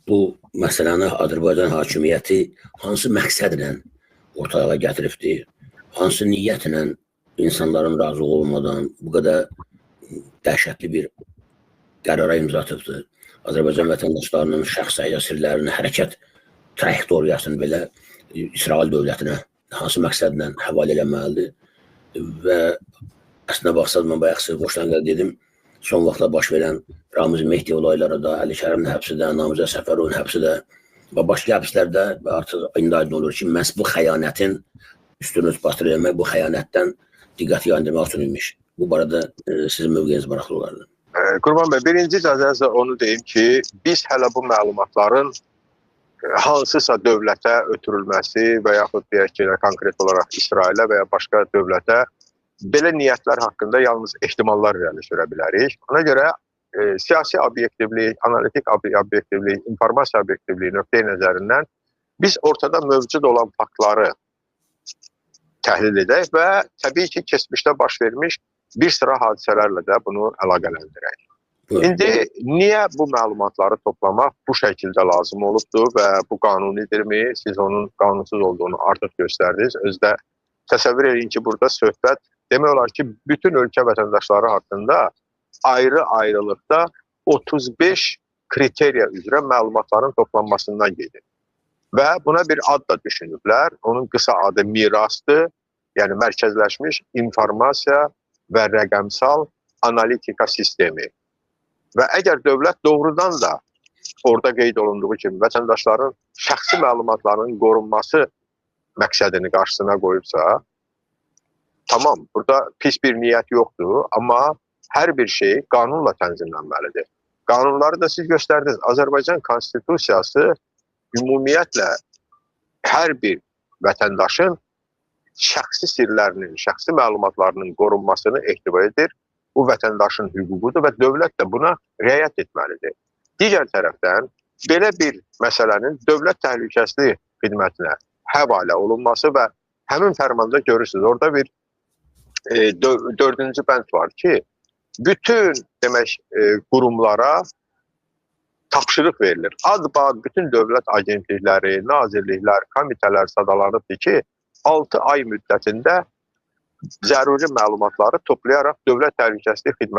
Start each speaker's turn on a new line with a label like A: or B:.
A: bu məsələni Azərbaycan hakimiyyəti hansı məqsədlə ortaya gətiribdir? Hansı niyyətlə insanların razı olmadan bu qədər dəhşətli bir qərara imza atıbdır? Azərbaycan vətəndaşlarının şəxsi sirlərinin hərəkət trayektoriyasını belə İsrail dövlətinə hansı məqsədlə həvalə eləməlidir? Və əslində baxsaq, mən bayaq sizə qoşulan dedim, son vaxtda baş verən Ramiz Mehdi olayları da, Əli Kərimin həbsi də, Namizəd Səfərovun həbsi də və başqa həbslərdə artıq indi aydın olur ki, məhz bu xəyanətin üstünü bastırı eləmək, bu xəyanətdən diqqəti yayındırmaq üçün imiş. Bu barədə sizin mövqeyiniz maraqlı olardı.
B: Qurban bəy, birinci icazənizlə onu deyim ki, biz hələ bu məlumatların hansısa dövlətə ötürülməsi və yaxud deyək ki, konkret olaraq İsrailə və ya başqa dövlətə belə niyyətlər haqqında yalnız ehtimallar irəli sürə bilərik. Ona görə siyasi obyektivlik, analitik obyektivlik, informasiya obyektivliyi nöqteyi nəzərindən biz ortada mövcud olan faktları təhlil edək və təbii ki, keçmişdə baş vermiş bir sıra hadisələrlə də bunu əlaqələndirək. İndi niyə bu məlumatları toplamaq bu şəkildə lazım olubdur və bu qanunidirmi? Siz onun qanunsuz olduğunu artıq göstərdiniz. Özdə təsəvvür edin ki, burada söhbət demək olar ki, bütün ölkə vətəndaşları haqqında ayrı-ayrılıqda 35 kriteriya üzrə məlumatların toplanmasından gedir. Və buna bir ad da düşünüblər. Onun qısa adı mirasdır, yəni mərkəzləşmiş informasiya və rəqəmsal analitika sistemi. Və əgər dövlət doğrudan da orada qeyd olunduğu kimi vətəndaşların şəxsi məlumatlarının qorunması məqsədini qarşısına qoyubsa, tamam, burada pis bir niyyət yoxdur, amma hər bir şey qanunla tənzimlənməlidir. Qanunları da siz göstərdiniz. Azərbaycan Konstitusiyası ümumiyyətlə hər bir vətəndaşın şəxsi sirlərinin, şəxsi məlumatlarının qorunmasını ehtiva edir. Bu vətəndaşın hüququdur və dövlət də buna riayət etməlidir. Digər tərəfdən, belə bir məsələnin dövlət təhlükəsizlik xidmətinə həvalə olunması və həmin fərmanda görürsünüz, orada bir 4-cü bənd var ki, bütün demək, qurumlara tapşırıq verilir. Ad-bad bütün dövlət agentlikləri, nazirliklər, komitələr sadalanıbdır ki, 6 ay müddətində zəruri məlumatları toplayaraq Dövlət Təhlükəsizlik Xidmətinə